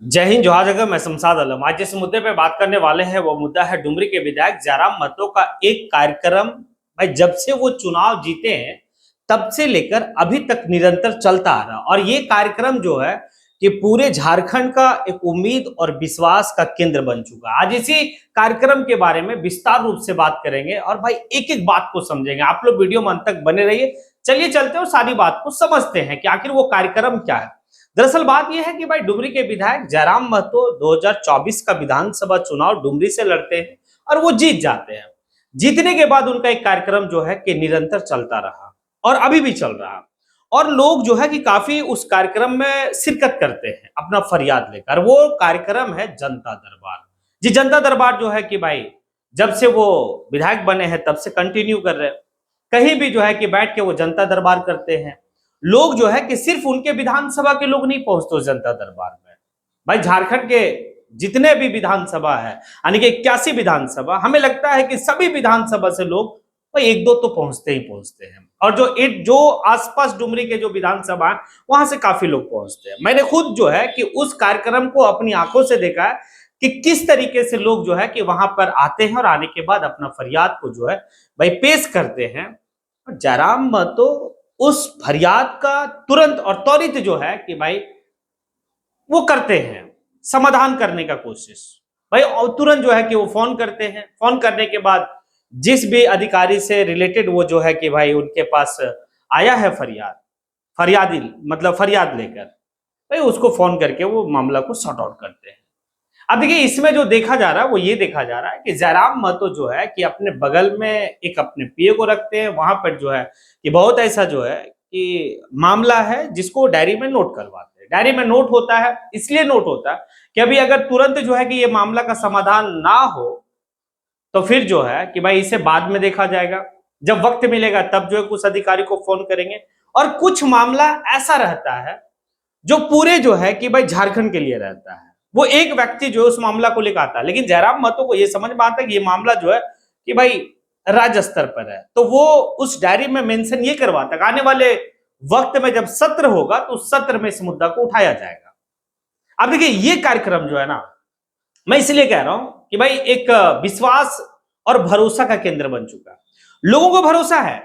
जय हिंद, जोहार जगह। मैं शमशाद आलम। आज जिस मुद्दे पे बात करने वाले हैं वो मुद्दा है डुमरी के विधायक जयराम महतो का एक कार्यक्रम। भाई, जब से वो चुनाव जीते हैं तब से लेकर अभी तक निरंतर चलता आ रहा, और ये कार्यक्रम जो है कि पूरे झारखंड का एक उम्मीद और विश्वास का केंद्र बन चुका है। आज इसी कार्यक्रम के बारे में विस्तार रूप से बात करेंगे और भाई एक एक बात को समझेंगे। आप लोग वीडियो में अंत तक बने रहिए। चलिए चलते हैं और सारी बात को समझते हैं कि आखिर वो कार्यक्रम क्या है। दरअसल बात यह है कि भाई डुमरी के विधायक जयराम महतो 2024 का विधानसभा चुनाव डुमरी से लड़ते हैं और वो जीत जाते हैं। जीतने के बाद उनका एक कार्यक्रम जो है कि निरंतर चलता रहा और अभी भी चल रहा, और लोग जो है कि काफी उस कार्यक्रम में शिरकत करते हैं अपना फरियाद लेकर। वो कार्यक्रम है जनता दरबार। जी, जनता दरबार जो है कि भाई जब से वो विधायक बने हैं तब से कंटिन्यू कर रहे हैं। कहीं भी जो है कि बैठ के वो जनता दरबार करते हैं। लोग जो है कि सिर्फ उनके विधानसभा के लोग नहीं पहुंचते उस जनता दरबार में। भाई, झारखंड के जितने भी विधानसभा है, यानी कि 81 विधानसभा, हमें लगता है कि सभी विधानसभा से लोग भाई एक दो तो पहुंचते ही पहुंचते हैं। और जो आसपास डुमरी के जो विधानसभा है वहां से काफी लोग पहुंचते हैं। मैंने खुद जो है कि उस कार्यक्रम को अपनी आंखों से देखा है कि किस तरीके से लोग जो है कि वहां पर आते हैं और आने के बाद अपना फरियाद को जो है भाई पेश करते हैं। जयराम महतो उस फरियाद का तुरंत और त्वरित जो है कि भाई वो करते हैं समाधान करने का कोशिश। भाई, और तुरंत जो है कि वो फोन करते हैं। फोन करने के बाद जिस भी अधिकारी से रिलेटेड वो जो है कि भाई उनके पास आया है फरियादी मतलब फरियाद लेकर, भाई उसको फोन करके वो मामला को सॉर्ट आउट करते हैं। अब देखिए, इसमें जो देखा जा रहा है वो ये देखा जा रहा है कि जयराम महतो जो है कि अपने बगल में एक अपने पीए को रखते हैं। वहां पर जो है कि बहुत ऐसा जो है कि मामला है जिसको डायरी में नोट करवाते हैं। डायरी में नोट होता है, इसलिए नोट होता है कि अभी अगर तुरंत जो है कि ये मामला का समाधान ना हो तो फिर जो है कि भाई इसे बाद में देखा जाएगा। जब वक्त मिलेगा तब जो है उस अधिकारी को फोन करेंगे। और कुछ मामला ऐसा रहता है जो पूरे जो है कि भाई झारखंड के लिए रहता है। वो एक व्यक्ति जो है उस मामला को लेकर आता है, लेकिन जयराम महतो को ये समझ में आता है कि ये मामला जो है कि भाई राज्य स्तर पर है, तो वो उस डायरी में मेंशन ये करवाता है आने वाले वक्त में जब सत्र होगा तो उस सत्र में इस मुद्दा को उठाया जाएगा। अब देखिए, ये कार्यक्रम जो है ना, मैं इसलिए कह रहा हूं कि भाई एक विश्वास और भरोसा का केंद्र बन चुका है। लोगों को भरोसा है।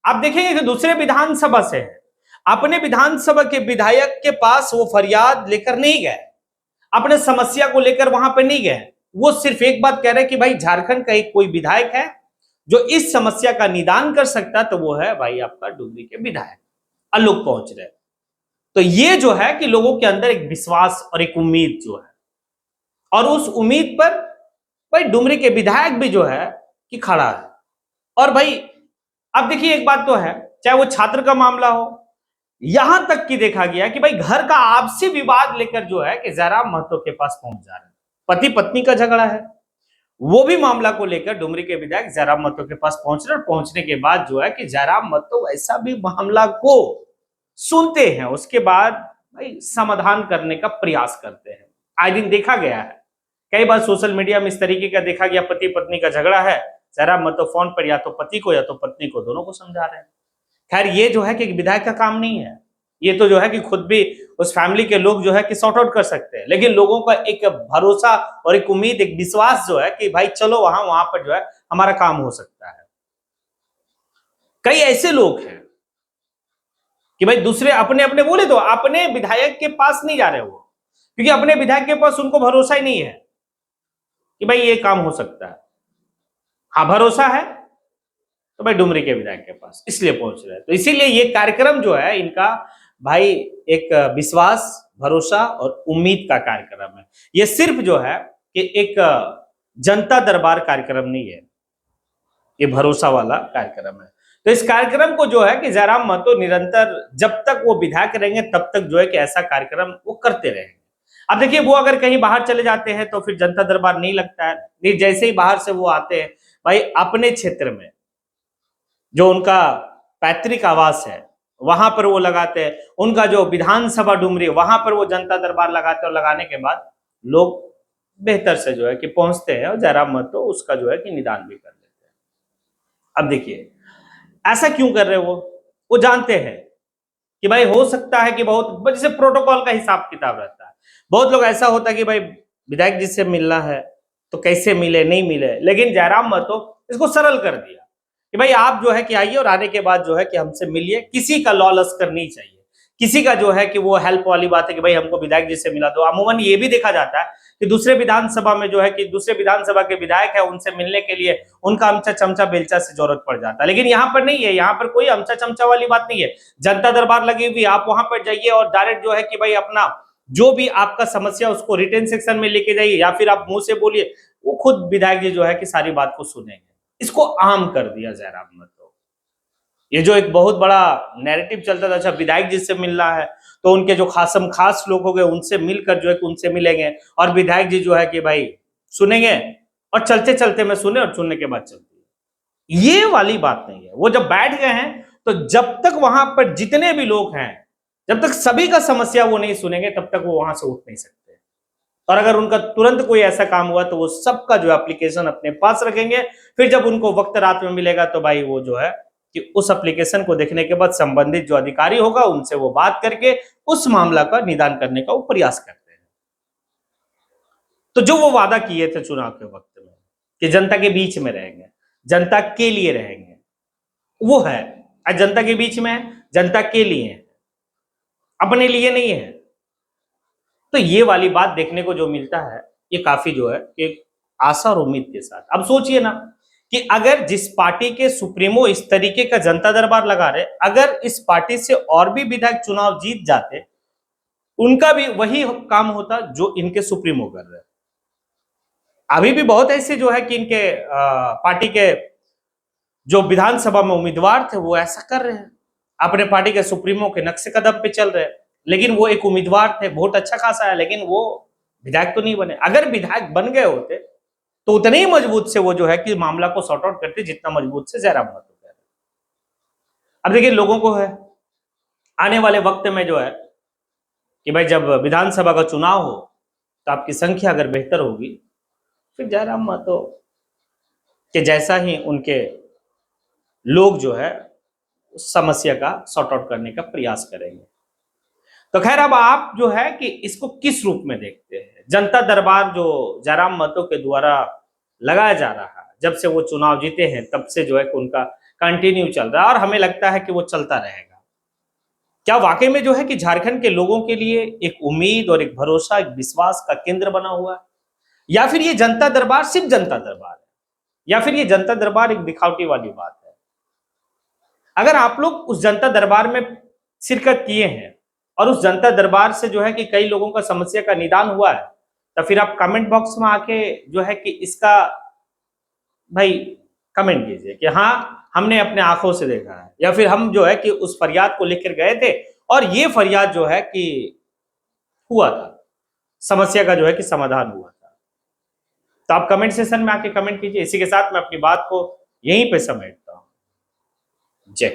आप देखेंगे कि दूसरे विधानसभा से है, अपने विधानसभा के विधायक के पास वो फरियाद लेकर नहीं गए, अपने समस्या को लेकर वहां पर नहीं गए। वो सिर्फ एक बात कह रहे हैं कि भाई झारखंड का एक कोई विधायक है जो इस समस्या का निदान कर सकता है, तो वो है भाई आपका डुमरी के विधायक। और लोग पहुंच रहे। तो ये जो है कि लोगों के अंदर एक विश्वास और एक उम्मीद जो है, और उस उम्मीद पर भाई डुमरी के विधायक भी जो है कि खड़ा है। और भाई अब देखिए, एक बात तो है, चाहे वो छात्र का मामला हो, यहां तक कि देखा गया कि भाई घर का आपसी विवाद लेकर जो है कि जयराम महतो के पास पहुंच जा रहे हैं। पति पत्नी का झगड़ा है, वो भी मामला को लेकर डुमरी के विधायक जयराम महतो के पास पहुंच रहे। पहुंचने के बाद जो है कि जयराम महतो ऐसा भी मामला को सुनते हैं, उसके बाद भाई समाधान करने का प्रयास करते हैं। आए दिन देखा गया है, कई बार सोशल मीडिया में इस तरीके का देखा गया, पति पत्नी का झगड़ा है, जयराम महतो फोन पर या तो पति को या तो पत्नी को, दोनों को समझा रहे हैं। खैर, ये जो है कि विधायक का काम नहीं है। ये तो जो है कि खुद भी उस फैमिली के लोग जो है कि सॉर्ट आउट कर सकते हैं, लेकिन लोगों का एक भरोसा और एक उम्मीद, एक विश्वास जो है कि भाई चलो वहां पर जो है हमारा काम हो सकता है। कई ऐसे लोग हैं कि भाई दूसरे अपने अपने बोले तो अपने विधायक के पास नहीं जा रहे वो, क्योंकि अपने विधायक के पास उनको भरोसा ही नहीं है कि भाई ये काम हो सकता है। हाँ, भरोसा है तो भाई डुमरी के विधायक के पास इसलिए पहुंच रहे हैं। तो इसीलिए ये कार्यक्रम जो है इनका भाई एक विश्वास, भरोसा और उम्मीद का कार्यक्रम है। ये सिर्फ जो है कि एक जनता दरबार कार्यक्रम नहीं है, ये भरोसा वाला कार्यक्रम है। तो इस कार्यक्रम को जो है कि जयराम महतो निरंतर जब तक वो विधायक रहेंगे तब तक जो है कि ऐसा कार्यक्रम वो करते रहेंगे। अब देखिए, वो अगर कहीं बाहर चले जाते हैं तो फिर जनता दरबार नहीं लगता है। नहीं, जैसे ही बाहर से वो आते हैं भाई अपने क्षेत्र में जो उनका पैतृक आवास है वहां पर वो लगाते हैं। उनका जो विधानसभा डुमरी वहां पर वो जनता दरबार लगाते हैं, और लगाने के बाद लोग बेहतर से जो है कि पहुंचते हैं और जयराम महतो उसका जो है कि निदान भी कर लेते हैं। अब देखिए, ऐसा क्यों कर रहे वो जानते हैं कि भाई हो सकता है कि बहुत जैसे प्रोटोकॉल का हिसाब किताब रहता है बहुत लोग ऐसा होता है कि भाई विधायक जी से मिलना है तो कैसे मिले, नहीं मिले, लेकिन जयराम महतो इसको सरल कर दिया कि भाई आप जो है कि आइए और आने के बाद जो है कि हमसे मिलिए, किसी का लॉ लश्कर नहीं चाहिए, किसी का जो है कि वो हेल्प वाली बात है कि भाई हमको विधायक जी से मिला दो। अमूमन ये भी देखा जाता है कि दूसरे विधानसभा में जो है कि दूसरे विधानसभा के विधायक है, उनसे मिलने के लिए उनका अमचा चमचा बेलचा से जरूरत पड़ जाता है, लेकिन यहाँ पर नहीं है, यहाँ पर कोई अमचा चमचा वाली बात नहीं है। जनता दरबार लगी हुई, आप वहां पर जाइए और डायरेक्ट जो है कि भाई अपना जो भी आपका समस्या उसको रिटेन सेक्शन में लेके जाइए या फिर आप मुंह से बोलिए, वो खुद विधायक जी जो है कि सारी बात को सुनेंगे। इसको आम कर दिया जयराम महतो। ये जो एक बहुत बड़ा नैरेटिव चलता था, अच्छा विधायक जी से मिलना है तो उनके जो खासम खास लोग हो गए उनसे मिलकर जो है कि उनसे मिलेंगे और विधायक जी जो है कि भाई सुनेंगे और चलते चलते में सुने और सुनने के बाद चलते। ये वाली बात नहीं है। वो जब बैठ गए हैं तो जब तक वहां पर जितने भी लोग हैं, जब तक सभी का समस्या वो नहीं सुनेंगे तब तक वो वहां से उठ नहीं सकते। और अगर उनका तुरंत कोई ऐसा काम हुआ तो वो सबका जो एप्लीकेशन अपने पास रखेंगे, फिर जब उनको वक्त रात में मिलेगा तो भाई वो जो है कि उस एप्लीकेशन को देखने के बाद संबंधित जो अधिकारी होगा उनसे वो बात करके उस मामला का निदान करने का वो प्रयास करते हैं। तो जो वो वादा किए थे चुनाव के वक्त में कि जनता के बीच में रहेंगे, जनता के लिए रहेंगे, वो है। आज जनता के बीच में है, जनता के लिए है, अपने लिए नहीं है। तो ये वाली बात देखने को जो मिलता है ये काफी जो है एक आशा और उम्मीद के साथ। अब सोचिए ना कि अगर जिस पार्टी के सुप्रीमो इस तरीके का जनता दरबार लगा रहे, अगर इस पार्टी से और भी विधायक चुनाव जीत जाते, उनका भी वही काम होता जो इनके सुप्रीमो कर रहे। अभी भी बहुत ऐसे जो है कि इनके पार्टी के जो विधानसभा में उम्मीदवार थे वो ऐसा कर रहे हैं, अपने पार्टी के सुप्रीमो के नक्शे कदम पे चल रहे हैं, लेकिन वो एक उम्मीदवार थे, वोट अच्छा खासा है, लेकिन वो विधायक तो नहीं बने। अगर विधायक बन गए होते तो उतने ही मजबूत से वो जो है कि मामला को सॉर्ट आउट करते जितना मजबूत से जयराम महतो कह रहे। अब देखिए लोगों को है आने वाले वक्त में जो है कि भाई जब विधानसभा का चुनाव हो तो आपकी संख्या अगर बेहतर होगी फिर जयराम महतो के जैसा ही उनके लोग जो है उस समस्या का सॉर्ट आउट करने का प्रयास करेंगे। तो खैर अब आप जो है कि इसको किस रूप में देखते हैं? जनता दरबार जो जयराम महतो के द्वारा लगाया जा रहा है, जब से वो चुनाव जीते हैं तब से जो है कि उनका कंटिन्यू चल रहा है और हमें लगता है कि वो चलता रहेगा। क्या वाकई में जो है कि झारखंड के लोगों के लिए एक उम्मीद और एक भरोसा, एक विश्वास का केंद्र बना हुआ है, या फिर ये जनता दरबार सिर्फ जनता दरबार है, या फिर ये जनता दरबार एक दिखावटी वाली बात है? अगर आप लोग उस जनता दरबार में शिरकत किए हैं और उस जनता दरबार से जो है कि कई लोगों का समस्या का निदान हुआ है, तो फिर आप कमेंट बॉक्स में आके जो है कि इसका भाई कमेंट कीजिए कि हाँ हमने अपने आंखों से देखा है, या फिर हम जो है कि उस फरियाद को लेकर गए थे और ये फरियाद जो है कि हुआ था, समस्या का जो है कि समाधान हुआ था। तो आप कमेंट सेशन में आके कमेंट कीजिए। इसी के साथ मैं अपनी बात को यहीं पे समेटता हूं। जय